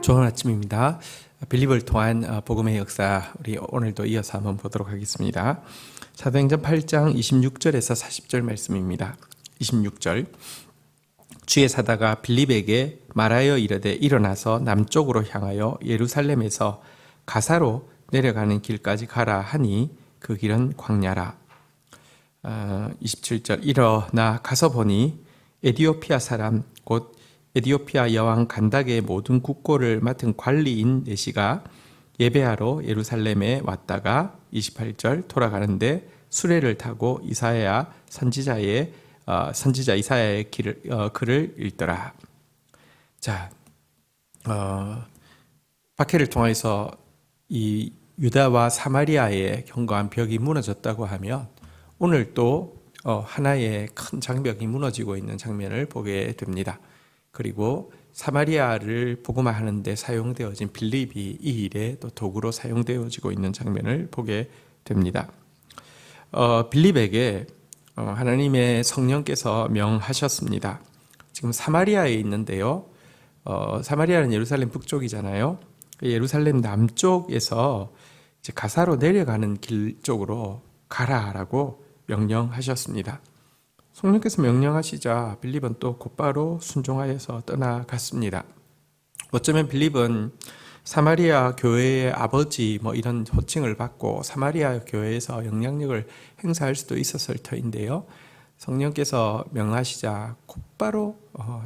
좋은 아침입니다. 빌립을 통한 복음의 역사, 우리 오늘도 이어서 한번 보도록 하겠습니다. 사도행전 8장 26절에서 40절 말씀입니다. 26절, 주의 사다가 빌립에게 말하여 이르되 일어나서 남쪽으로 향하여 예루살렘에서 가사로 내려가는 길까지 가라 하니 그 길은 광야라. 27절, 일어나 가서 보니 에디오피아 사람 곧 에디오피아 여왕 간닥의 모든 국고를 맡은 관리인 네시가 예배하러 예루살렘에 왔다가 28절 돌아가는데 수레를 타고 선지자 이사야의 글을 읽더라. 자, 박해를 통해서 이 유다와 사마리아의 견고한 벽이 무너졌다고 하면 오늘 또 하나의 큰 장벽이 무너지고 있는 장면을 보게 됩니다. 그리고 사마리아를 복음화하는 데 사용되어진 빌립이 이 일에 또 도구로 사용되어지고 있는 장면을 보게 됩니다. 빌립에게 하나님의 성령께서 명하셨습니다. 지금 사마리아에 있는데요. 사마리아는 예루살렘 북쪽이잖아요. 예루살렘 남쪽에서 이제 가사로 내려가는 길 쪽으로 가라라고 명령하셨습니다. 성령께서 명령하시자 빌립은 또 곧바로 순종하여서 떠나갔습니다. 어쩌면 빌립은 사마리아 교회의 아버지 이런 호칭을 받고 사마리아 교회에서 영향력을 행사할 수도 있었을 터인데요. 성령께서 명하시자 곧바로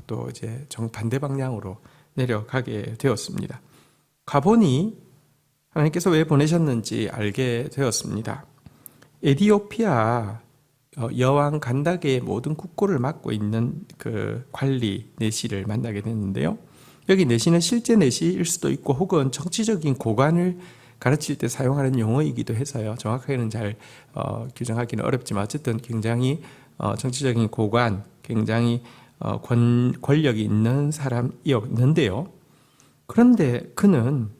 또 이제 정반대 방향으로 내려가게 되었습니다. 가보니 하나님께서 왜 보내셨는지 알게 되었습니다. 에디오피아 여왕 간닥의 모든 국고를 맡고 있는 그 관리 네시를 만나게 됐는데요. 여기 네시는 실제 네시일 수도 있고 혹은 정치적인 고관을 가르칠 때 사용하는 용어이기도 해서요. 정확하게는 잘 규정하기는 어렵지만 어쨌든 굉장히 정치적인 고관, 굉장히 권력이 있는 사람이었는데요. 그런데 그는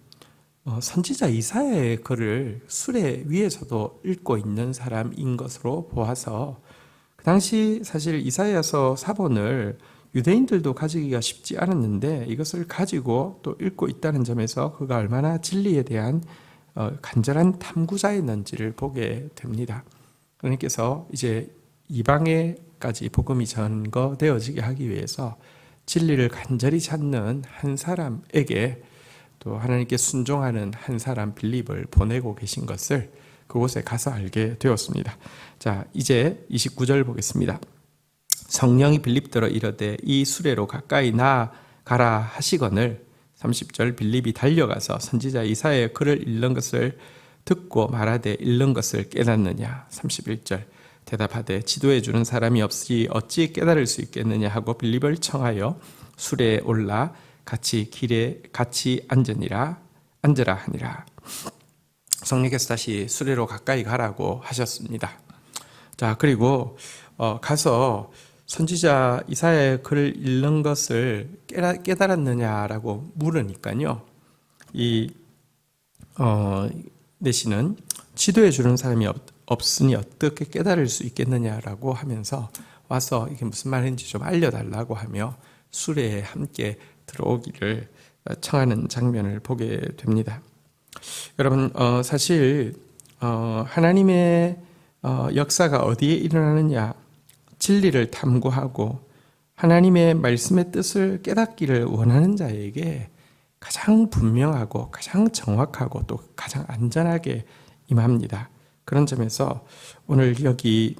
선지자 이사야의 글을 수레 위에서도 읽고 있는 사람인 것으로 보아서 그 당시 사실 이사야서 사본을 유대인들도 가지기가 쉽지 않았는데 이것을 가지고 또 읽고 있다는 점에서 그가 얼마나 진리에 대한 간절한 탐구자였는지를 보게 됩니다. 그러니께서 이제 이방에까지 복음이 전거되어지게 하기 위해서 진리를 간절히 찾는 한 사람에게 또 하나님께 순종하는 한 사람 빌립을 보내고 계신 것을 그곳에 가서 알게 되었습니다. 자, 이제 29절 보겠습니다. 성령이 빌립더러 이르되 이 수레로 가까이 나아가라 하시거늘 30절, 빌립이 달려가서 선지자 이사야의 글을 읽는 것을 듣고 말하되 읽는 것을 깨닫느냐. 31절, 대답하되 지도해 주는 사람이 없이 어찌 깨달을 수 있겠느냐 하고 빌립을 청하여 수레에 올라 같이 길에 같이 앉으라 하니라. 성령께서 다시 수레로 가까이 가라고 하셨습니다. 자, 그리고 가서 선지자 이사야의 글을 읽는 것을 깨달았느냐라고 물으니까요. 이 네시는 지도해 주는 사람이 없으니 어떻게 깨달을 수 있겠느냐라고 하면서 와서 이게 무슨 말인지 좀 알려달라고 하며 수레에 함께 들어오기를 청하는 장면을 보게 됩니다. 여러분, 사실 하나님의 역사가 어디에 일어나느냐, 진리를 탐구하고 하나님의 말씀의 뜻을 깨닫기를 원하는 자에게 가장 분명하고 가장 정확하고 또 가장 안전하게 임합니다. 그런 점에서 오늘 여기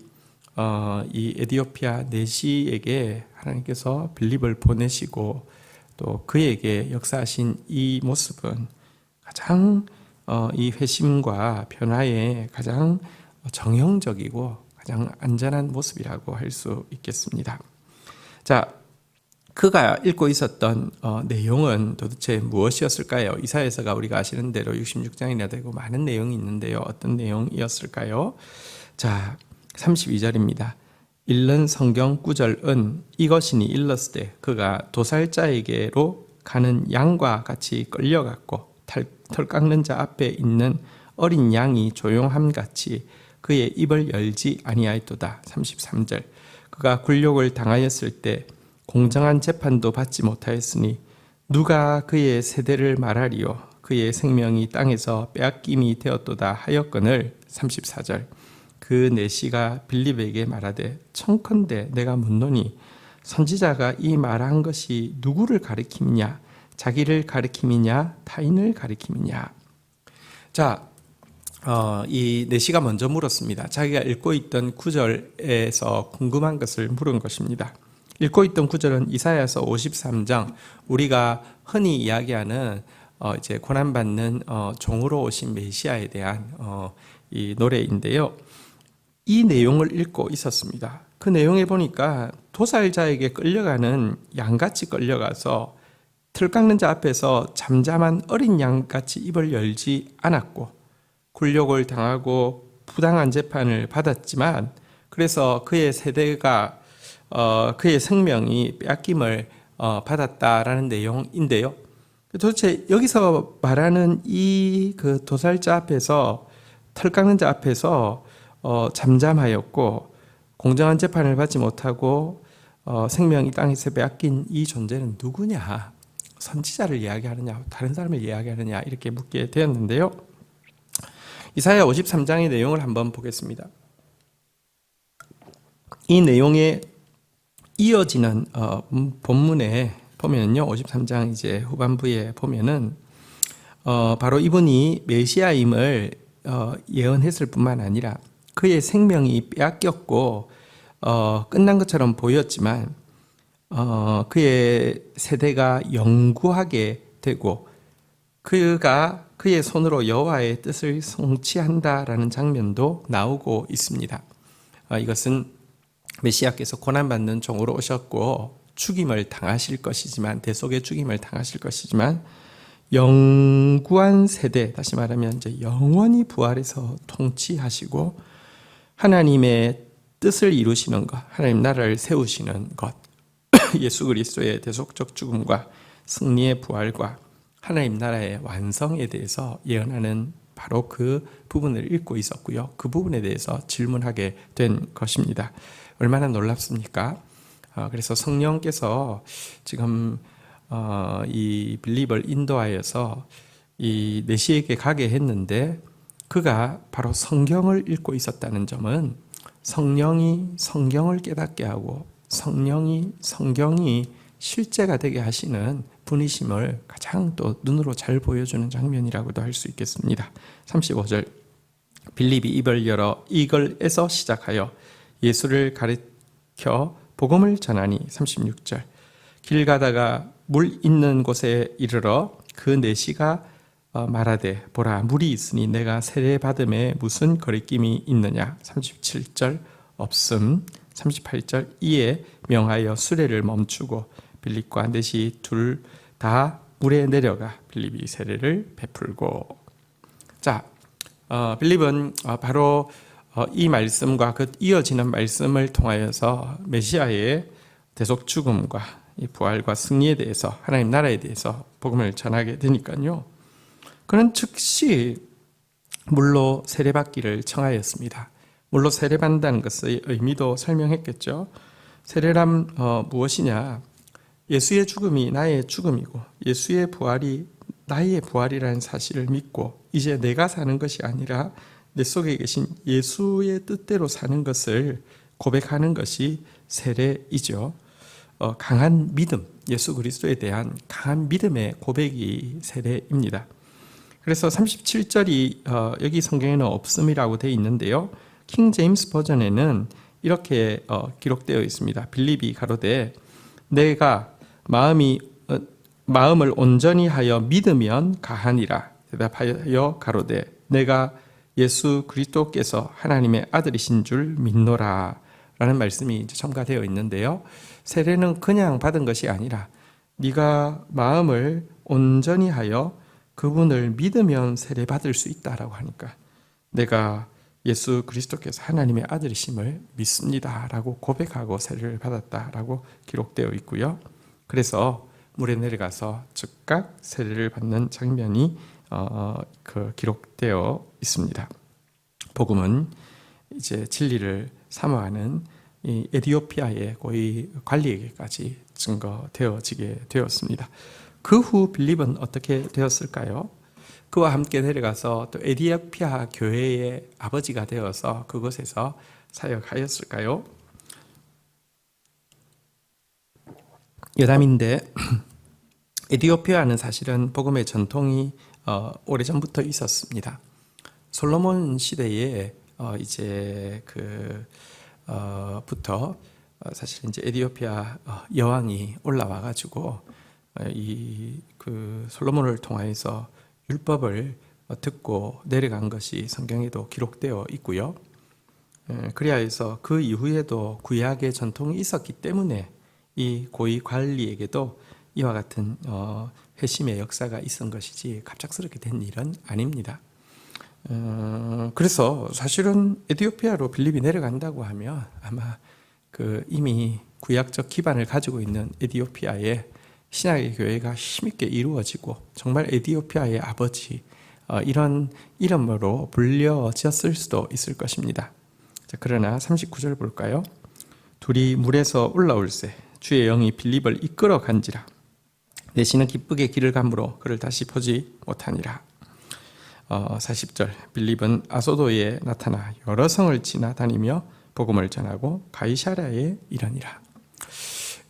이 에디오피아 네시에게 하나님께서 빌립을 보내시고 또 그에게 역사하신 이 모습은 가장 이 회심과 변화의 가장 정형적이고 가장 안전한 모습이라고 할 수 있겠습니다. 자, 그가 읽고 있었던 내용은 도대체 무엇이었을까요? 이사야서가 우리가 아시는 대로 66장이나 되고 많은 내용이 있는데요. 어떤 내용이었을까요? 자, 32절입니다. 읽는 성경 구절은 이것이니 일렀으되 그가 도살자에게로 가는 양과 같이 끌려갔고 털 깎는 자 앞에 있는 어린 양이 조용함같이 그의 입을 열지 아니하였도다. 33절, 그가 굴욕을 당하였을 때 공정한 재판도 받지 못하였으니 누가 그의 세대를 말하리요 그의 생명이 땅에서 빼앗김이 되었도다 하였거늘. 34절. 그 내시가 빌립에게 말하되 청컨대 내가 묻노니 선지자가 이 말한 것이 누구를 가리킴이냐 자기를 가리킴이냐 타인을 가리킴이냐. 자, 이 내시가 먼저 물었습니다. 자기가 읽고 있던 구절에서 궁금한 것을 물은 것입니다. 읽고 있던 구절은 이사야서 53장, 우리가 흔히 이야기하는 이제 고난받는 종으로 오신 메시아에 대한 이 노래인데요. 이 내용을 읽고 있었습니다. 그 내용에 보니까 도살자에게 끌려가는 양같이 끌려가서 틀 깎는 자 앞에서 잠잠한 어린 양같이 입을 열지 않았고 굴욕을 당하고 부당한 재판을 받았지만 그래서 그의 세대가 그의 생명이 빼앗김을 받았다라는 내용인데요. 도대체 여기서 말하는 이 그 도살자 앞에서 털 깎는 자 앞에서 잠잠하였고 공정한 재판을 받지 못하고 생명이 땅에서 빼앗긴 이 존재는 누구냐? 선지자를 이야기하느냐? 다른 사람을 이야기하느냐? 이렇게 묻게 되었는데요. 이사야 53장의 내용을 한번 보겠습니다. 이 내용에 이어지는 본문에 보면요, 53장 이제 후반부에 보면은 바로 이분이 메시아임을 예언했을 뿐만 아니라 그의 생명이 빼앗겼고 끝난 것처럼 보였지만 그의 세대가 영구하게 되고 그가 그의 손으로 여호와의 뜻을 성취한다라는 장면도 나오고 있습니다. 이것은 메시아께서 고난받는 종으로 오셨고 죽임을 당하실 것이지만 대속의 죽임을 당하실 것이지만 영구한 세대, 다시 말하면 이제 영원히 부활해서 통치하시고 하나님의 뜻을 이루시는 것, 하나님 나라를 세우시는 것, 예수 그리스도의 대속적 죽음과 승리의 부활과 하나님 나라의 완성에 대해서 예언하는 바로 그 부분을 읽고 있었고요. 그 부분에 대해서 질문하게 된 것입니다. 얼마나 놀랍습니까? 그래서 성령께서 지금 이 빌립을 인도하여서 이 내시에게 가게 했는데 그가 바로 성경을 읽고 있었다는 점은 성령이 성경을 깨닫게 하고 성경이 실제가 되게 하시는 분이심을 가장 또 눈으로 잘 보여주는 장면이라고도 할 수 있겠습니다. 35절. 빌립이 입을 열어 이걸에서 시작하여 예수를 가르쳐 복음을 전하니. 36절. 길 가다가 물 있는 곳에 이르러 그 내시가 말하되 보라 물이 있으니 내가 세례 받음에 무슨 거리낌이 있느냐. 37절. 없음. 38절. 이에 명하여 수레를 멈추고 빌립과 내시 둘 다 물에 내려가 빌립이 세례를 베풀고. 자, 빌립은 바로 이 말씀과 그 이어지는 말씀을 통하여서 메시아의 대속 죽음과 이 부활과 승리에 대해서 하나님 나라에 대해서 복음을 전하게 되니까요. 그는 즉시 물로 세례받기를 청하였습니다. 물로 세례받는다는 것의 의미도 설명했겠죠. 세례란 무엇이냐? 예수의 죽음이 나의 죽음이고 예수의 부활이 나의 부활이라는 사실을 믿고 이제 내가 사는 것이 아니라 내 속에 계신 예수의 뜻대로 사는 것을 고백하는 것이 세례이죠. 강한 믿음, 예수 그리스도에 대한 강한 믿음의 고백이 세례입니다. 그래서 37절이 여기 성경에는 없음이라고 되어 있는데요. 킹 제임스 버전에는 이렇게 기록되어 있습니다. 빌립이 가로되 내가 마음을 온전히 하여 믿으면 가하니라. 대답하여 가로되 내가 예수 그리스도께서 하나님의 아들이신 줄 믿노라 라는 말씀이 첨가되어 있는데요. 세례는 그냥 받은 것이 아니라 네가 마음을 온전히 하여 그분을 믿으면 세례 받을 수 있다라고 하니까 내가 예수 그리스도께서 하나님의 아들이심을 믿습니다 라고 고백하고 세례를 받았다라고 기록되어 있고요. 그래서 물에 내려가서 즉각 세례를 받는 장면이 기록되어 있습니다. 복음은 이제 진리를 사모하는 이 에티오피아의 고위 관리에게까지 증거되어지게 되었습니다. 그 후 빌립은 어떻게 되었을까요? 그와 함께 내려가서 또 에디오피아 교회의 아버지가 되어서 그곳에서 사역하였을까요? 여담인데 에디오피아는 사실은 복음의 전통이 오래전부터 있었습니다. 솔로몬 시대에 이제 부터 사실 이제 에디오피아 여왕이 올라와 가지고 이 솔로몬을 통하여서 율법을 듣고 내려간 것이 성경에도 기록되어 있고요. 그리하여서 그 이후에도 구약의 전통이 있었기 때문에 이 고위 관리에게도 이와 같은 회심의 역사가 있은 것이지 갑작스럽게 된 일은 아닙니다. 그래서 사실은 에티오피아로 빌립이 내려간다고 하면 아마 이미 구약적 기반을 가지고 있는 에티오피아에 신약의 교회가 힘있게 이루어지고 정말 에티오피아의 아버지 이런 이름으로 불려졌을 수도 있을 것입니다. 자, 그러나 39절 볼까요? 둘이 물에서 올라올세 주의 영이 빌립을 이끌어 간지라 내시는 기쁘게 길을 가므로 그를 다시 보지 못하니라. 40절 빌립은 아소도에 나타나 여러 성을 지나다니며 복음을 전하고 가이사랴에 이르니라.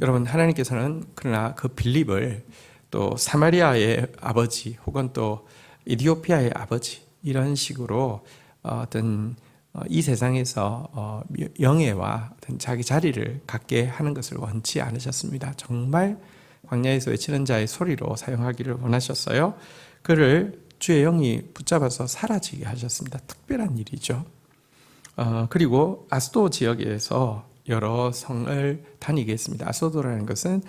여러분, 하나님께서는 그러나 그 빌립을 또 사마리아의 아버지 혹은 또 에티오피아의 아버지 이런 식으로 어떤 이 세상에서 영예와 어떤 자기 자리를 갖게 하는 것을 원치 않으셨습니다. 정말 광야에서 외치는 자의 소리로 사용하기를 원하셨어요. 그를 주의 영이 붙잡아서 사라지게 하셨습니다. 특별한 일이죠. 그리고 아스도 지역에서 여러 성을 다니게 했습니다. 아스도라는 것은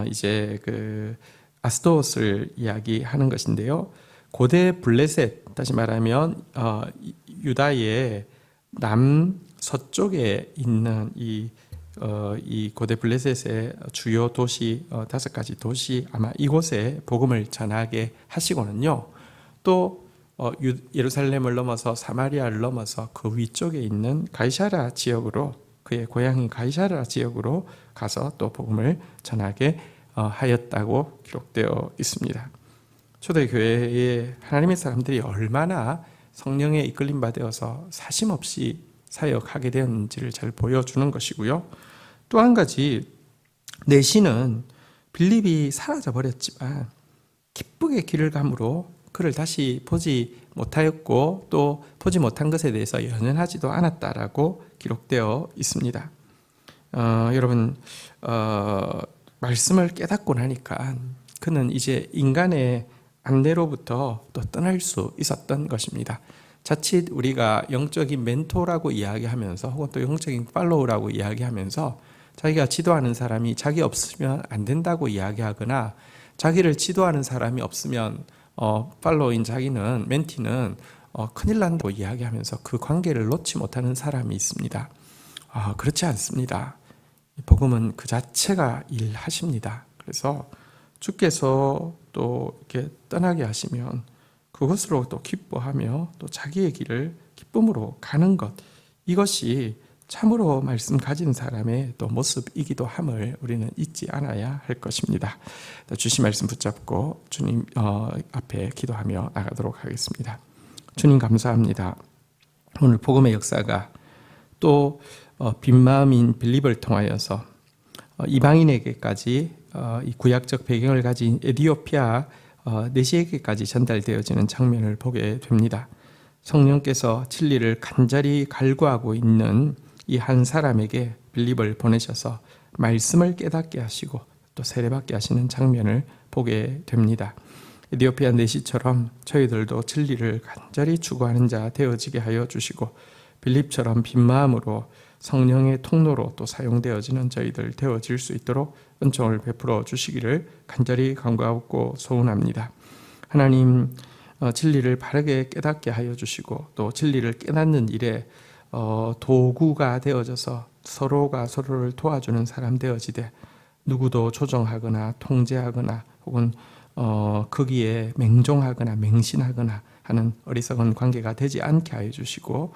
이제 아스도스를 이야기하는 것인데요. 고대 블레셋, 다시 말하면 유다의 남서쪽에 있는 이 고대 블레셋의 주요 도시 5가지 도시 아마 이곳에 복음을 전하게 하시고는요. 또 예루살렘을 넘어서 사마리아를 넘어서 그 위쪽에 있는 가이사랴 지역으로 그의 고향인 가이사랴 지역으로 가서 또 복음을 전하게 하였다고 기록되어 있습니다. 초대교회에 하나님의 사람들이 얼마나 성령에 이끌림 받아서 사심없이 사역하게 되었는지를 잘 보여주는 것이고요. 또 한 가지 내시는 빌립이 사라져 버렸지만 기쁘게 길을 감으로 그를 다시 보지 못하였고 또 보지 못한 것에 대해서 연연하지도 않았다라고 기록되어 있습니다. 여러분 말씀을 깨닫고 나니까 그는 이제 인간의 안내로부터 또 떠날 수 있었던 것입니다. 자칫 우리가 영적인 멘토라고 이야기하면서 혹은 또 영적인 팔로우라고 이야기하면서 자기가 지도하는 사람이 자기 없으면 안 된다고 이야기하거나 자기를 지도하는 사람이 없으면 팔로우인 자기는 멘티는 큰일 난다고 이야기하면서 그 관계를 놓지 못하는 사람이 있습니다. 그렇지 않습니다. 복음은 그 자체가 일하십니다. 그래서 주께서 또 이렇게 떠나게 하시면 그것으로 또 기뻐하며 또 자기의 길을 기쁨으로 가는 것, 이것이 참으로 말씀 가진 사람의 또 모습이기도 함을 우리는 잊지 않아야 할 것입니다. 주신 말씀 붙잡고 주님 앞에 기도하며 나가도록 하겠습니다. 주님 감사합니다. 오늘 복음의 역사가 또 빈마음인 빌립을 통하여서 이방인에게까지 이 구약적 배경을 가진 에티오피아 내시에게까지 전달되어지는 장면을 보게 됩니다. 성령께서 진리를 간절히 갈구하고 있는 이 한 사람에게 빌립을 보내셔서 말씀을 깨닫게 하시고 또 세례받게 하시는 장면을 보게 됩니다. 에티오피아 내시처럼 저희들도 진리를 간절히 추구하는 자 되어지게 하여 주시고 빌립처럼 빈 마음으로 성령의 통로로 또 사용되어지는 저희들 되어질 수 있도록 은총을 베풀어 주시기를 간절히 간구하고 소원합니다. 하나님, 진리를 바르게 깨닫게 하여 주시고 또 진리를 깨닫는 일에 도구가 되어져서 서로가 서로를 도와주는 사람 되어지되 누구도 조정하거나 통제하거나 혹은 거기에 맹종하거나 맹신하거나 하는 어리석은 관계가 되지 않게 하여 주시고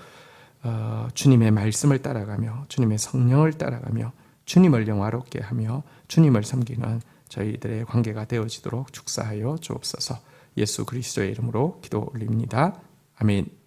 주님의 말씀을 따라가며 주님의 성령을 따라가며 주님을 영화롭게 하며 주님을 섬기는 저희들의 관계가 되어지도록 축사하여 주옵소서. 예수 그리스도의 이름으로 기도 올립니다. 아멘.